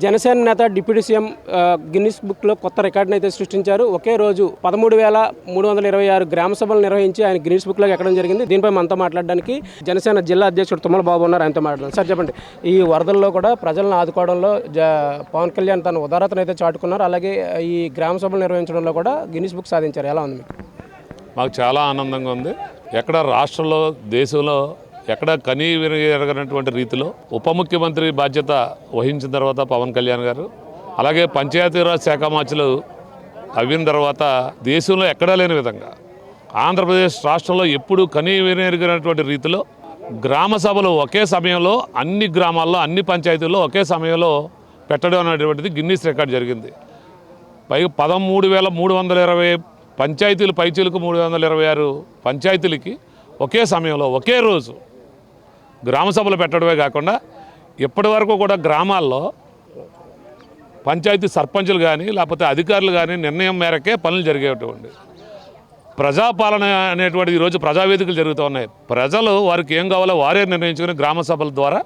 జనసేన నేత deputy CM Guinness బుక్లో కొత్త రికార్డును అయితే సృష్టించారు. ఒకే రోజు 13,326 గ్రామ సభలు నిర్వహించి ఆయన గిన్నిస్ బుక్లోకి ఎక్కడం జరిగింది. దీనిపై మనతో మాట్లాడడానికి జనసేన జిల్లా అధ్యక్షుడు తుమ్మల బాబు ఉన్నారు. ఆయనతో మాట్లాడారు. సార్ చెప్పండి, ఈ వరదల్లో కూడా ప్రజలను ఆదుకోవడంలో పవన్ కళ్యాణ్ తన ఉదారతను అయితే చాటుకున్నారు. అలాగే ఈ గ్రామ సభలు నిర్వహించడంలో కూడా గిన్నిస్ బుక్ సాధించారు. ఎలా ఉంది మీకు? మాకు చాలా ఆనందంగా ఉంది. ఎక్కడ రాష్ట్రంలో దేశంలో ఎక్కడ కనీ విరగనటువంటి రీతిలో ఉప ముఖ్యమంత్రి బాధ్యత వహించిన తర్వాత పవన్ కళ్యాణ్ గారు, అలాగే పంచాయతీరాజ్ శాఖ మార్చులు అయిన తర్వాత దేశంలో ఎక్కడా లేని విధంగా ఆంధ్రప్రదేశ్ రాష్ట్రంలో ఎప్పుడు కనీ విరగనటువంటి రీతిలో గ్రామ సభలు ఒకే సమయంలో అన్ని గ్రామాల్లో అన్ని పంచాయతీల్లో ఒకే సమయంలో పెట్టడం అనేటువంటిది గిన్నిస్ రికార్డ్ జరిగింది. పైగా 13,320 పంచాయతీలు పైచీలకు 326 పంచాయతీలకి ఒకే సమయంలో ఒకే రోజు గ్రామ సభలు పెట్టడమే కాకుండా ఇప్పటి వరకు కూడా గ్రామాల్లో పంచాయతీ సర్పంచులు కానీ లేకపోతే అధికారులు కానీ నిర్ణయం మేరకే పనులు జరిగేటువంటి ప్రజాపాలన అనేటువంటిది ఈరోజు ప్రజావేదికలు జరుగుతూ ఉన్నాయి. ప్రజలు వారికి ఏం కావాలో వారే నిర్ణయించుకుని గ్రామ సభల ద్వారా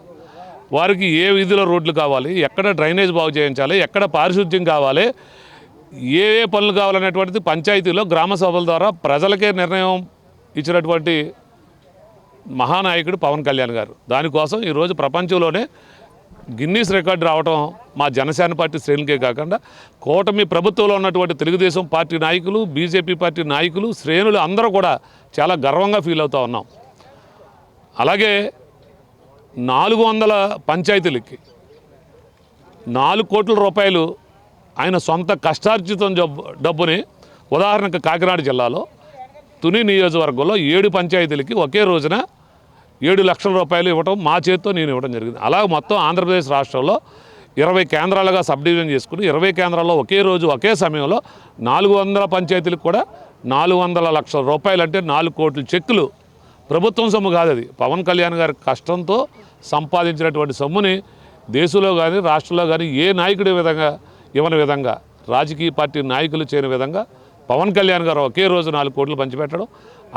వారికి ఏ వీధిలో రోడ్లు కావాలి, ఎక్కడ డ్రైనేజ్ బాగు చేయించాలి, ఎక్కడ పారిశుద్ధ్యం కావాలి, ఏ పనులు కావాలనేటువంటిది పంచాయతీలో గ్రామ సభల ద్వారా ప్రజలకే నిర్ణయం ఇచ్చినటువంటి మహానాయకుడు పవన్ కళ్యాణ్ గారు. దానికోసం ఈరోజు ప్రపంచంలోనే గిన్నిస్ రికార్డు రావడం మా జనసేన పార్టీ శ్రేణులకే కాకుండా కూటమి ప్రభుత్వంలో ఉన్నటువంటి తెలుగుదేశం పార్టీ నాయకులు, బీజేపీ పార్టీ నాయకులు, శ్రేణులు అందరూ కూడా చాలా గర్వంగా ఫీల్ అవుతూ ఉన్నాం. అలాగే 400 పంచాయతీలకి 4 కోట్ల రూపాయలు ఆయన సొంత కష్టార్జితం డబ్బుని, ఉదాహరణకు కాకినాడ జిల్లాలో తుని నియోజకవర్గంలో 7 పంచాయతీలకి ఒకే రోజున 7 లక్షల రూపాయలు ఇవ్వటం మా చేతితో నేను ఇవ్వడం జరిగింది. అలాగే మొత్తం ఆంధ్రప్రదేశ్ రాష్ట్రంలో 20 కేంద్రాలుగా సబ్ డివిజన్ చేసుకుని 20 కేంద్రాల్లో ఒకే రోజు ఒకే సమయంలో 400 పంచాయతీలకు కూడా 400 లక్షల రూపాయలు, అంటే 4 కోట్ల చెక్కులు. ప్రభుత్వం సొమ్ము కాదు, అది పవన్ కళ్యాణ్ గారి కష్టంతో సంపాదించినటువంటి సొమ్ముని దేశంలో కానీ రాష్ట్రంలో కానీ ఏ నాయకుడి విధంగా ఇవ్వని విధంగా, రాజకీయ పార్టీ నాయకులు చేయని విధంగా పవన్ కళ్యాణ్ గారు ఒకే రోజు 4 కోట్లు పంచిపెట్టడం.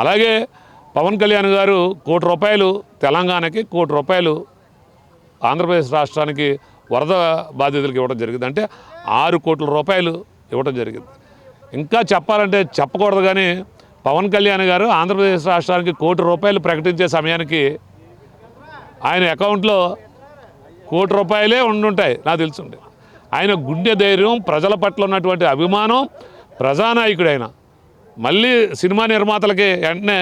అలాగే పవన్ కళ్యాణ్ గారు 1 కోటి రూపాయలు తెలంగాణకి, 1 కోటి రూపాయలు ఆంధ్రప్రదేశ్ రాష్ట్రానికి వరద బాధితులకు ఇవ్వడం జరిగింది. అంటే 6 కోట్ల రూపాయలు ఇవ్వడం జరిగింది. ఇంకా చెప్పాలంటే చెప్పకూడదు, కానీ పవన్ కళ్యాణ్ గారు ఆంధ్రప్రదేశ్ రాష్ట్రానికి 1 కోటి రూపాయలు ప్రకటించే సమయానికి ఆయన అకౌంట్లో 1 కోటి రూపాయలే ఉండుంటాయి నాకు తెలుసుండే. ఆయన గుండె ధైర్యం, ప్రజల పట్ల ఉన్నటువంటి అభిమానం, ప్రజానాయకుడైన మళ్ళీ సినిమా నిర్మాతలకి వెంటనే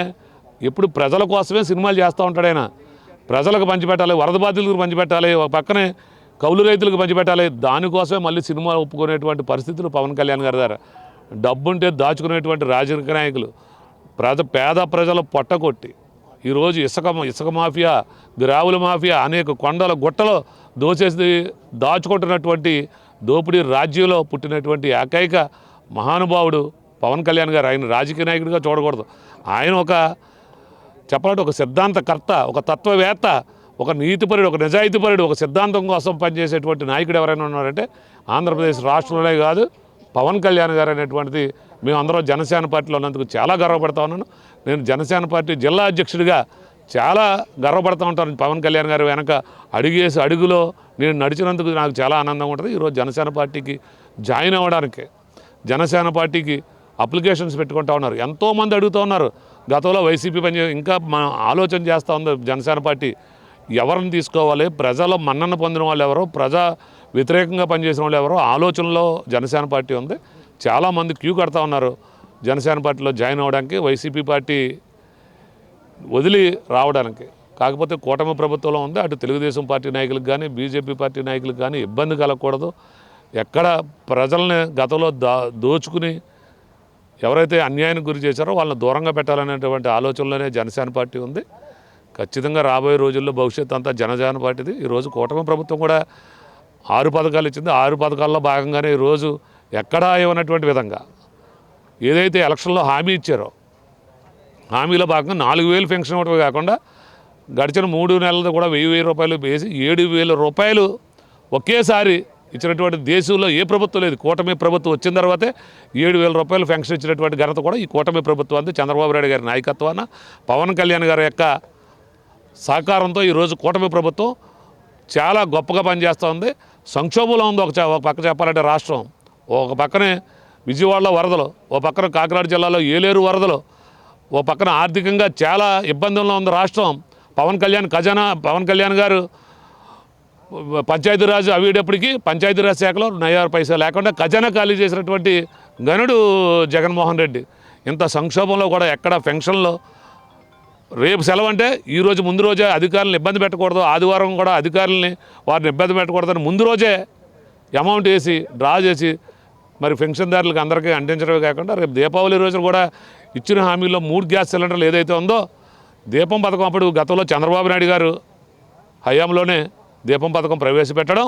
ఎప్పుడు ప్రజల కోసమే సినిమాలు చేస్తూ ఉంటాడు. ఆయన ప్రజలకు పంచిపెట్టాలి, వరద బాధితులకు పంచిపెట్టాలి, ఒక పక్కనే కౌలు రైతులకు పంచిపెట్టాలి, దానికోసమే మళ్ళీ సినిమా ఒప్పుకునేటువంటి పరిస్థితులు పవన్ కళ్యాణ్ గారి ద్వారా. డబ్బుంటే దాచుకునేటువంటి రాజకీయ నాయకులు పేద ప్రజల పొట్టకొట్టి ఈరోజు ఇసుక మాఫియా, గ్రావుల మాఫియా, అనేక కొండల గుట్టలో దోచేసి దాచుకుంటున్నటువంటి దోపిడీ రాజ్యంలో పుట్టినటువంటి ఏకైక మహానుభావుడు పవన్ కళ్యాణ్ గారు. ఆయన రాజకీయ నాయకుడిగా చూడకూడదు. ఆయన చెప్పాలంటే ఒక సిద్ధాంతకర్త, ఒక తత్వవేత్త, ఒక నీతిపరుడు, ఒక నిజాయితీపరుడు, ఒక సిద్ధాంతం కోసం పనిచేసేటువంటి నాయకుడు ఎవరైనా ఉన్నారంటే ఆంధ్రప్రదేశ్ రాష్ట్రంలోనే కాదు పవన్ కళ్యాణ్ గారు అనేటువంటిది మేమందరం జనసేన పార్టీలో ఉన్నందుకు చాలా గర్వపడతా ఉన్నాను. నేను జనసేన పార్టీ జిల్లా అధ్యక్షుడిగా చాలా గర్వపడుతూ ఉంటాను. పవన్ కళ్యాణ్ గారు వెనక అడుగేసి అడుగులో నేను నడిచినందుకు నాకు చాలా ఆనందంగా ఉంటుంది. ఈరోజు జనసేన పార్టీకి జాయిన్ అవ్వడానికి జనసేన పార్టీకి అప్లికేషన్స్ పెట్టుకుంటూ ఉన్నారు. ఎంతోమంది అడుగుతూ ఉన్నారు. గతంలో వైసీపీ ఇంకా మనం ఆలోచన చేస్తూ ఉంది జనసేన పార్టీ ఎవరిని తీసుకోవాలి, ప్రజల మన్నన పొందిన వాళ్ళు ఎవరో, ప్రజా వ్యతిరేకంగా పనిచేసిన వాళ్ళు ఎవరో ఆలోచనలో జనసేన పార్టీ ఉంది. చాలామంది క్యూ కడతా ఉన్నారు జనసేన పార్టీలో జాయిన్ అవ్వడానికి, వైసీపీ పార్టీ వదిలి రావడానికి. కాకపోతే కూటమి ప్రభుత్వంలో ఉంది. అటు తెలుగుదేశం పార్టీ నాయకులకు కానీ బీజేపీ పార్టీ నాయకులకు కానీ ఇబ్బంది కలగకూడదు. ఎక్కడ ప్రజల్ని గతంలో దోచుకుని ఎవరైతే అన్యాయానికి గురి చేశారో వాళ్ళని దూరంగా పెట్టాలనేటువంటి ఆలోచనలోనే జనసేన పార్టీ ఉంది. ఖచ్చితంగా రాబోయే రోజుల్లో భవిష్యత్తు అంతా జనసేన పార్టీది. ఈరోజు కూటమి ప్రభుత్వం కూడా 6 పథకాలు ఇచ్చింది. 6 పథకాల్లో భాగంగానే ఈరోజు ఎక్కడా ఇవ్వనటువంటి విధంగా ఏదైతే ఎలక్షన్లో హామీ ఇచ్చారో హామీలో భాగంగా 4,000 పెన్షన్ ఇవ్వడమే కాకుండా గడిచిన 3 నెలలు కూడా 1,000 రూపాయలు వేసి 7,000 రూపాయలు ఒకేసారి ఇచ్చినటువంటి దేశంలో ఏ ప్రభుత్వం లేదు. కూటమి ప్రభుత్వం వచ్చిన తర్వాతే 7,000 రూపాయలు పెన్షన్ ఇచ్చినటువంటి ఘనత కూడా ఈ కూటమి ప్రభుత్వం అంది. చంద్రబాబు నాయుడు గారి నాయకత్వాన, పవన్ కళ్యాణ్ గారి యొక్క సహకారంతో ఈరోజు కూటమి ప్రభుత్వం చాలా గొప్పగా పనిచేస్తూ ఉంది. సంక్షోభంలో ఉంది. ఒక పక్క చెప్పాలంటే రాష్ట్రం, ఒక పక్కనే విజయవాడలో వరదలు, ఒక పక్కన కాకినాడ జిల్లాలో ఏలేరు వరదలు, ఓ పక్కన ఆర్థికంగా చాలా ఇబ్బందుల్లో ఉంది రాష్ట్రం. పవన్ కళ్యాణ్ గారు పంచాయతీరాజ్ అవిడప్పటికీ పంచాయతీరాజ్ శాఖలో నయారు పైసా లేకుండా ఖజానా ఖాళీ చేసినటువంటి గనుడు జగన్మోహన్ రెడ్డి. ఇంత సంక్షోభంలో కూడా ఎక్కడ పెన్షన్లో రేపు సెలవు అంటే ఈరోజు ముందు రోజే అధికారులను ఇబ్బంది పెట్టకూడదు, ఆదివారం కూడా అధికారులని వారిని ఇబ్బంది పెట్టకూడదని ముందు రోజే అమౌంట్ వేసి డ్రా చేసి మరి పెన్షన్దారులకు అందరికీ అందించడమే కాకుండా రేపు దీపావళి రోజున కూడా ఇచ్చిన హామీలో 3 గ్యాస్ సిలిండర్లు ఏదైతే ఉందో దీపం పథకం అప్పుడు గతంలో చంద్రబాబు నాయుడు గారు హయాంలోనే దీపం పథకం ప్రవేశపెట్టడం,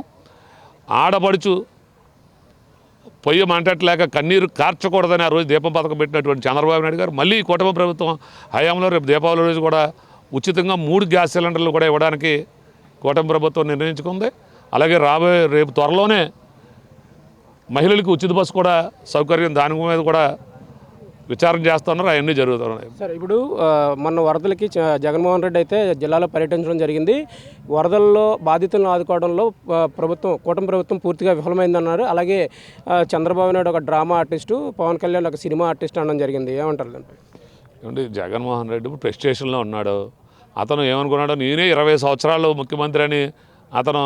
ఆడపడుచు పొయ్యి మంటట్లేక కన్నీరు కార్చకూడదని ఆ రోజు దీపం పథకం పెట్టినటువంటి చంద్రబాబు నాయుడు గారు మళ్ళీ కూటమి ప్రభుత్వం హయాంలో రేపు దీపావళి రోజు కూడా ఉచితంగా 3 గ్యాస్ సిలిండర్లు కూడా ఇవ్వడానికి కూటమి ప్రభుత్వం నిర్ణయించుకుంది. అలాగే రేపు త్వరలోనే మహిళలకు ఉచిత బస్సు కూడా సౌకర్యం దాని మీద కూడా విచారణ చేస్తున్నారు. అవన్నీ జరుగుతున్నాయి. సార్, ఇప్పుడు మొన్న వరదలకి జగన్మోహన్ రెడ్డి అయితే జిల్లాలో పర్యటించడం జరిగింది. వరదల్లో బాధితులను ఆదుకోవడంలో కూటమి ప్రభుత్వం పూర్తిగా విఫలమైందన్నారు. అలాగే చంద్రబాబు నాయుడు ఒక డ్రామా ఆర్టిస్టు, పవన్ కళ్యాణ్ ఒక సినిమా ఆర్టిస్ట్ అనడం జరిగింది. ఏమంటారు దానిపై? ఏమంటే జగన్మోహన్ రెడ్డి ఇప్పుడు ప్రెస్టేషన్లో ఉన్నాడు. అతను ఏమనుకున్నాడు, నేనే 20 సంవత్సరాలు ముఖ్యమంత్రి అని అతను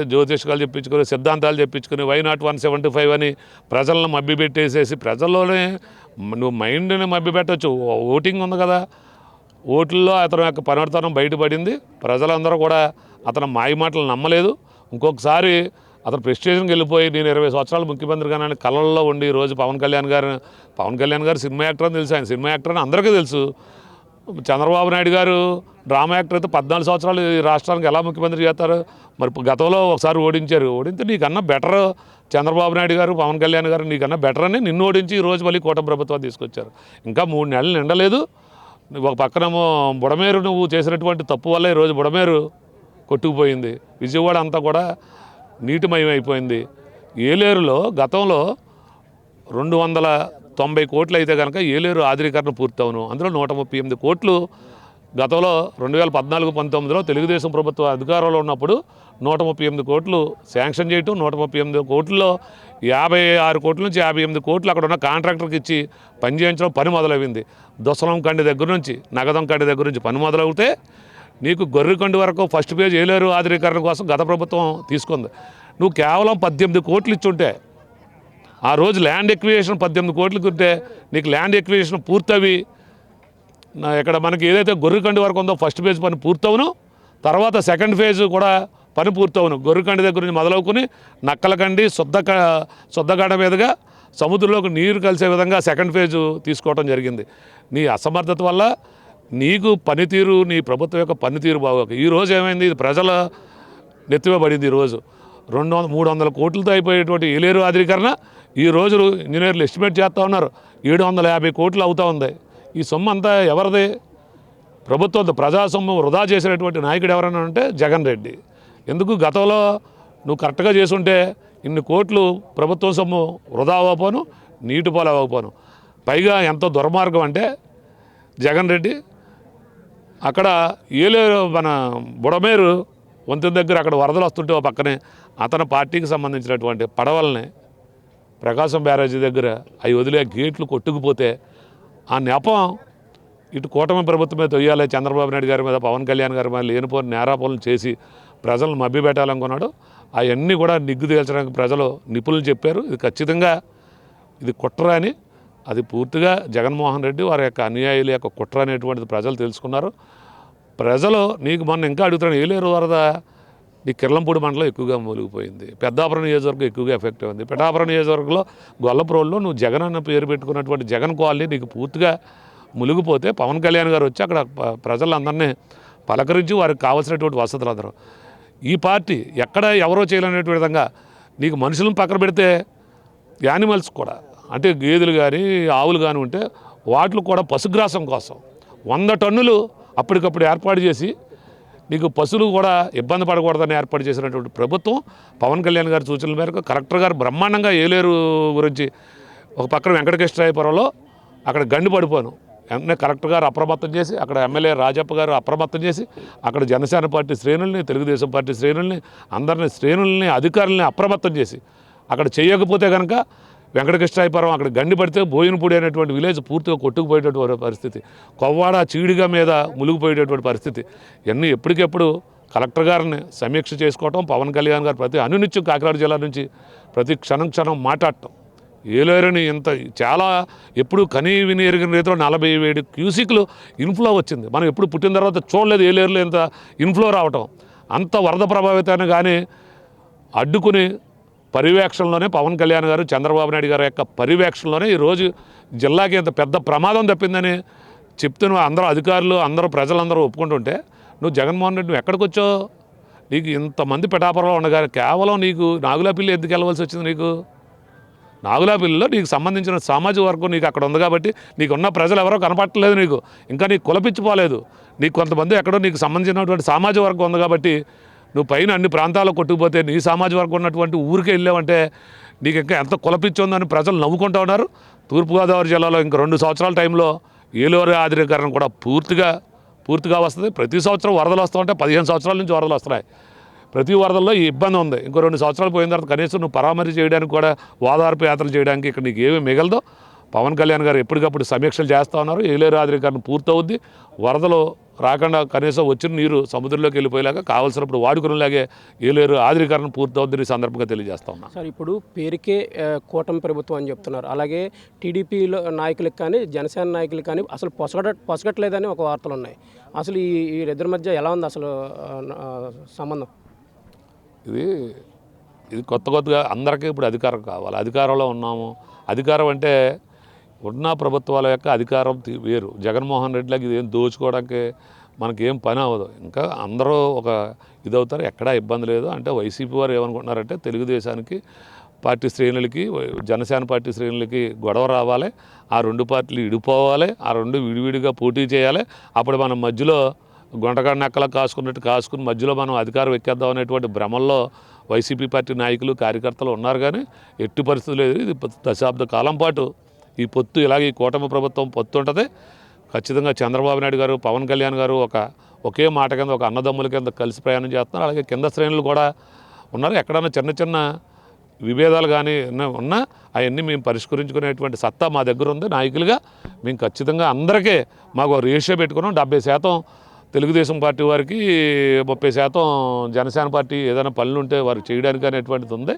జ్యోతిష్కాలు చెప్పించుకుని సిద్ధాంతాలు చెప్పించుకుని వై నాట్ 175 అని ప్రజలను మభ్యపెట్టేసేసి ప్రజల్లోనే నువ్వు మైండ్ని మభ్యపెట్టచ్చు. ఓటింగ్ ఉంది కదా, ఓట్లలో అతని యొక్క పనితనం బయటపడింది. ప్రజలందరూ కూడా అతను మాయమాటలు నమ్మలేదు. ఇంకొకసారి అతను ప్రెస్టేషన్కి వెళ్ళిపోయి నేను 20 సంవత్సరాలు ముఖ్యమంత్రిగానని కళ్ళల్లో ఉండి ఈరోజు పవన్ కళ్యాణ్ గారు సినిమా యాక్టర్ అని తెలుసు, ఆయన సినిమా యాక్టర్ అని అందరికీ తెలుసు. చంద్రబాబు నాయుడు గారు డ్రామా యాక్టర్ అయితే 14 సంవత్సరాలు ఈ రాష్ట్రానికి ఎలా ముఖ్యమంత్రి చేస్తారు? మరి గతంలో ఒకసారి ఓడితే నీకన్నా బెటర్ చంద్రబాబు నాయుడు గారు, పవన్ కళ్యాణ్ గారు నీకన్నా బెటర్ అని నిన్ను ఓడించి ఈరోజు మళ్ళీ కూటమి ప్రభుత్వాన్ని తీసుకొచ్చారు. ఇంకా 3 నెలలు నిండలేదు. ఒక పక్కనేమో బుడమేరు నువ్వు చేసినటువంటి తప్పు వల్ల ఈరోజు బుడమేరు కొట్టుకుపోయింది. విజయవాడ అంతా కూడా నీటిమయం అయిపోయింది. ఏలేరులో గతంలో 290 కోట్లు అయితే కనుక ఏలేరు ఆధునీకరణ పూర్తవును. అందులో 138 కోట్లు గతంలో 2014-19లో తెలుగుదేశం ప్రభుత్వ అధికారంలో ఉన్నప్పుడు 138 కోట్లు శాంక్షన్ చేయటం, 138 కోట్లలో 56 కోట్ల నుంచి 58 కోట్లు అక్కడ ఉన్న కాంట్రాక్టర్కి ఇచ్చి పని చేయించడం పని మొదలైంది. దొసలం కండి దగ్గర నుంచి నగదం కండి దగ్గర నుంచి పని మొదలవుతే నీకు గొర్రెకండి వరకు ఫస్ట్ పేజ్ ఏలేరు ఆధునీకరణ కోసం గత ప్రభుత్వం తీసుకుంది. నువ్వు కేవలం 18 కోట్లు ఇచ్చుంటే ఆ రోజు ల్యాండ్ ఎక్విజిషన్ 18 కోట్లకి ఉంటే నీకు ల్యాండ్ ఎక్విజిషన్ పూర్తవి ఇక్కడ మనకి ఏదైతే గొర్రెకండి వరకు ఉందో ఫస్ట్ ఫేజ్ పని పూర్తవును, తర్వాత సెకండ్ ఫేజ్ కూడా పని పూర్తవును. గొర్రెకండి దగ్గర నుంచి మొదలవుకుని నక్కలకండి శుద్ధగడ మీదుగా సముద్రంలోకి నీరు కలిసే విధంగా సెకండ్ ఫేజ్ తీసుకోవడం జరిగింది. నీ అసమర్థత వల్ల నీకు పనితీరు, నీ ప్రభుత్వం యొక్క పనితీరు బాగోక ఈరోజు ఏమైంది, ఇది ప్రజల నెత్తివబడింది. ఈరోజు 200-300 కోట్లతో అయిపోయేటువంటి ఏలేరు ఆధునీకరణ ఈరోజు ఇంజనీర్లు ఎస్టిమేట్ చేస్తూ ఉన్నారు 750 కోట్లు అవుతూ ఉంది. ఈ సొమ్ము అంతా ఎవరిది? ప్రభుత్వం ప్రజా సొమ్ము వృధా చేసినటువంటి నాయకుడు ఎవరైనా అంటే జగన్ రెడ్డి. ఎందుకు గతంలో నువ్వు కరెక్ట్గా చేసుంటే ఇన్ని కోట్లు ప్రభుత్వం సొమ్ము వృధా అవ్వకపోను, నీటి పాలు అవ్వకపోను. పైగా ఎంతో దుర్మార్గం అంటే జగన్ రెడ్డి అక్కడ ఏలేరు మన బుడమేరు వంతెన దగ్గర అక్కడ వరదలు వస్తుంటే ఒక పక్కనే అతని పార్టీకి సంబంధించినటువంటి పడవల్ని ప్రకాశం బ్యారేజీ దగ్గర అవి వదిలే గేట్లు కొట్టుకుపోతే ఆ నెపం ఇటు కూటమి ప్రభుత్వం మీద తొయ్యాలి, చంద్రబాబు నాయుడు గారి మీద, పవన్ కళ్యాణ్ గారి మీద లేనిపోని నేరాపనులు చేసి ప్రజలను మభ్యపెట్టాలనుకున్నాడు. అవన్నీ కూడా నిగ్గు తేల్చడానికి ప్రజలు నిపుణులు చెప్పారు. ఇది ఖచ్చితంగా ఇది కుట్ర అని, అది పూర్తిగా జగన్మోహన్ రెడ్డి వారి యొక్క అనుయాయుల యొక్క కుట్ర అనేటువంటిది ప్రజలు తెలుసుకున్నారు. ప్రజలు నీకు మొన్న ఇంకా అడుగుతున్నాను, ఏలేరు వరద నీ కిర్లంపూడి మండలం ఎక్కువగా మూలిగిపోయింది, పెద్దాపురం నియోజకవర్గం ఎక్కువగా ఎఫెక్ట్ అయింది. పిఠాపురం నియోజకవర్గంలో గొల్లప్రోల్లో నువ్వు జగన్ అన్న పేరు పెట్టుకున్నటువంటి జగన్ కాలనీ నీకు పూర్తిగా మునిగిపోతే పవన్ కళ్యాణ్ గారు వచ్చి అక్కడ ప్రజలందరినీ పలకరించి వారికి కావాల్సినటువంటి వసతులు అందరూ ఈ పార్టీ ఎక్కడ ఎవరో చేయలేనటువంటి విధంగా నీకు మనుషులను పక్కన పెడితే యానిమల్స్ కూడా అంటే గేదెలు కానీ ఆవులు కానీ ఉంటే వాటికి కూడా పశుగ్రాసం కోసం 100 టన్నులు అప్పటికప్పుడు ఏర్పాటు చేసి నీకు పశువులు కూడా ఇబ్బంది పడకూడదని ఏర్పాటు చేసినటువంటి ప్రభుత్వం పవన్ కళ్యాణ్ గారి సూచనల మేరకు కలెక్టర్ గారు బ్రహ్మాండంగా ఏలేరు గురించి ఒక పక్కన వెంకటకృష్ణరాయపురంలో అక్కడ గండి పడిపోను వెంటనే కలెక్టర్ గారు అప్రమత్తం చేసి, అక్కడ ఎమ్మెల్యే రాజప్ప గారు అప్రమత్తం చేసి, అక్కడ జనసేన పార్టీ శ్రేణుల్ని, తెలుగుదేశం పార్టీ శ్రేణుల్ని, అందరినీ శ్రేణుల్ని, అధికారుల్ని అప్రమత్తం చేసి, అక్కడ చేయకపోతే కనుక వెంకటకృష్ణాయపురం అక్కడ గండి పడితే బోయినపూడి అనేటువంటి విలేజ్ పూర్తిగా కొట్టుకుపోయేటటువంటి పరిస్థితి, కొవ్వాడ చీడిగా మీద మునిగిపోయేటటువంటి పరిస్థితి. ఇవన్నీ ఎప్పటికెప్పుడు కలెక్టర్ గారిని సమీక్ష చేసుకోవటం, పవన్ కళ్యాణ్ గారు ప్రతి అనునిత్యం కాకినాడ జిల్లా నుంచి ప్రతి క్షణం మాట్లాడటం. ఏలేరుని ఇంత చాలా ఎప్పుడు కనీ విని ఎరిగిన రీతిలో 47 క్యూసిక్లు ఇన్ఫ్లో వచ్చింది. మనం ఎప్పుడు పుట్టిన తర్వాత చూడలేదు ఏలేరులో ఇంత ఇన్ఫ్లో రావటం. అంత వరద ప్రభావితాన్ని కానీ అడ్డుకుని పర్యవేక్షణలోనే పవన్ కళ్యాణ్ గారు, చంద్రబాబు నాయుడు గారి యొక్క పర్యవేక్షణలోనే ఈరోజు జిల్లాకి ఇంత పెద్ద ప్రమాదం తప్పిందని చెప్తున్న అందరూ అధికారులు, అందరూ ప్రజలందరూ ఒప్పుకుంటుంటే, నువ్వు జగన్మోహన్ రెడ్డి నువ్వు ఎక్కడికి వచ్చావు? నీకు ఇంతమంది పిఠాపురంలో ఉండగా కేవలం నీకు నాగులాపిల్లి ఎందుకు వెళ్ళవలసి వచ్చింది? నీకు నాగులాపిల్లిలో నీకు సంబంధించిన సామాజిక వర్గం నీకు అక్కడ ఉంది కాబట్టి నీకున్న ప్రజలు ఎవరో కనపట్టలేదు, నీకు ఇంకా నీకు కులపిచ్చిపోలేదు. నీకు కొంతమంది ఎక్కడో నీకు సంబంధించినటువంటి సామాజిక వర్గం ఉంది కాబట్టి నువ్వు పైన అన్ని ప్రాంతాల్లో కొట్టుకుపోతే నీ సామాజిక వర్గం ఉన్నటువంటి ఊరికే వెళ్ళావంటే నీకు ఇంకా ఎంత కులపిచ్చి ఉందని ప్రజలు నవ్వుకుంటూ ఉన్నారు. తూర్పుగోదావరి జిల్లాలో ఇంకా 2 సంవత్సరాల టైంలో ఏలేరు ఆధునీకరణ కూడా పూర్తిగా వస్తుంది. ప్రతి సంవత్సరం వరదలు వస్తూ ఉంటే 15 సంవత్సరాల నుంచి వరదలు వస్తున్నాయి. ప్రతి వరదల్లో ఈ ఇబ్బంది ఉంది. ఇంకో 2 సంవత్సరాలు పోయిన తర్వాత కనీసం నువ్వు పరామర్శ చేయడానికి కూడా, ఓదార్పు యాత్రలు చేయడానికి ఇక్కడ నీకు ఏమీ మిగలదో. పవన్ కళ్యాణ్ గారు ఎప్పటికప్పుడు సమీక్షలు చేస్తూ ఉన్నారు. ఏలేరు ఆధునీకరణ పూర్తవుద్ది. వరదలు రాకుండా కనీసం వచ్చిన నీరు సముద్రంలోకి వెళ్ళిపోయేలాగా కావాల్సినప్పుడు వాడుకునేలాగే ఏలేరు ఆధునీకరణ పూర్తవుద్ది. ఈ సందర్భంగా తెలియజేస్తా ఉన్నా. సార్, ఇప్పుడు పేరుకే కూటమి ప్రభుత్వం అని చెప్తున్నారు. అలాగే టీడీపీలో నాయకులకు కానీ, జనసేన నాయకులకు కానీ అసలు పొసగట్లేదని ఒక వార్తలు ఉన్నాయి. అసలు ఈ ఇద్దరి మధ్య ఎలా ఉంది అసలు సంబంధం? ఇది కొత్తగా అందరికీ ఇప్పుడు అధికారం కావాలి. అధికారంలో ఉన్నాము. అధికారం అంటే ఉన్న ప్రభుత్వాల యొక్క అధికారం వేరు. జగన్మోహన్ రెడ్డికి ఇదేం దోచుకోవడానికి మనకేం పని అవ్వదు. ఇంకా అందరూ ఒక ఇదవుతారు, ఎక్కడా ఇబ్బంది లేదు. అంటే వైసీపీ వారు ఏమనుకుంటున్నారంటే తెలుగుదేశానికి పార్టీ శ్రేణులకి, జనసేన పార్టీ శ్రేణులకి గొడవ రావాలి, ఆ 2 పార్టీలు విడిపోవాలి, ఆ 2 విడివిడిగా పోటీ చేయాలి. అప్పుడు మనం మధ్యలో గుంటగడ్డ నెక్కలా కాసుకుని మధ్యలో మనం అధికారం ఎక్కేద్దాం అనేటువంటి భ్రమల్లో వైసీపీ పార్టీ నాయకులు, కార్యకర్తలు ఉన్నారు. కానీ ఎట్టి పరిస్థితులు లేదు. ఇది దశాబ్ద కాలం పాటు ఈ పొత్తు ఇలాగే ఈ కూటమి ప్రభుత్వం పొత్తు ఉంటుంది. ఖచ్చితంగా చంద్రబాబు నాయుడు గారు, పవన్ కళ్యాణ్ గారు ఒకే మాట కింద, ఒక అన్నదమ్ముల కింద కలిసి ప్రయాణం చేస్తున్నారు. అలాగే కింద శ్రేణులు కూడా ఉన్నారు. ఎక్కడైనా చిన్న విభేదాలు కానీ ఉన్నా అవన్నీ మేము పరిష్కరించుకునేటువంటి సత్తా మా దగ్గర ఉంది. నాయకులుగా మేము ఖచ్చితంగా అందరికీ మాకు రేషియో పెట్టుకున్నాం. 70% తెలుగుదేశం పార్టీ వారికి, 30% జనసేన పార్టీ ఏదైనా పనులు ఉంటే వారు చేయడానికి అనేటువంటిది ఉంది.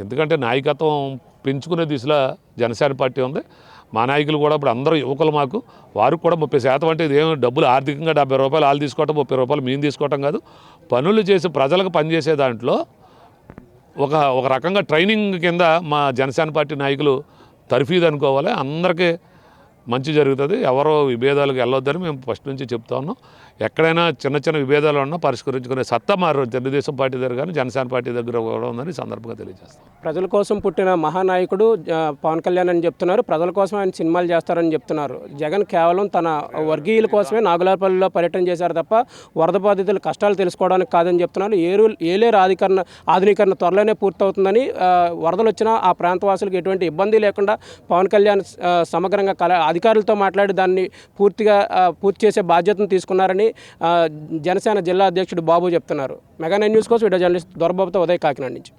ఎందుకంటే నాయకత్వం పెంచుకునే దిశలో జనసేన పార్టీ ఉంది. మా నాయకులు కూడా ఇప్పుడు అందరూ యువకులు, వారు కూడా 30% అంటే ఇదేం డబ్బులు ఆర్థికంగా 70 రూపాయలు వాళ్ళు తీసుకోవటం, 30 రూపాయలు మేము తీసుకోవటం కాదు. పనులు చేసి ప్రజలకు పనిచేసే దాంట్లో ఒక రకంగా ట్రైనింగ్ కింద మా జనసేన పార్టీ నాయకులు తర్ఫీదు అనుకోవాలి. అందరికీ మంచి జరుగుతుంది. ఎవరో విభేదాలకు వెళ్ళొద్దని మేము ఫస్ట్ నుంచి చెప్తా ఉన్నాం. ఎక్కడైనా చిన్న విభేదాలు ఉన్నా పరిష్కరించుకునే సత్తా మారు తెలుగుదేశం పార్టీ దగ్గర కానీ, జనసేన పార్టీ దగ్గర కూడా ఉందని సందర్భంగా తెలియజేస్తాం. ప్రజల కోసం పుట్టిన మహానాయకుడు పవన్ కళ్యాణ్ అని చెప్తున్నారు. ప్రజల కోసం ఆయన సినిమాలు చేస్తారని చెప్తున్నారు. జగన్ కేవలం తన వర్గీయుల కోసమే నాగులాపల్లిలో పర్యటన చేశారు తప్ప వరద బాధితుల కష్టాలు తెలుసుకోవడానికి కాదని చెప్తున్నారు. ఏలేరు ఆధునీకరణ త్వరలోనే పూర్తవుతుందని, వరదలు వచ్చినా ఆ ప్రాంతవాసులకు ఎటువంటి ఇబ్బంది లేకుండా పవన్ కళ్యాణ్ సమగ్రంగా అధికారులతో మాట్లాడి దాన్ని పూర్తి చేసే బాధ్యతను తీసుకున్నారని జనసేన జిల్లా అధ్యక్షుడు బాబు చెప్తున్నారు. మెగా 9 న్యూస్ కోసం వీడియో జర్నలిస్ట్ దొరబాబుతో ఉదయ్, కాకినాడ నుంచి.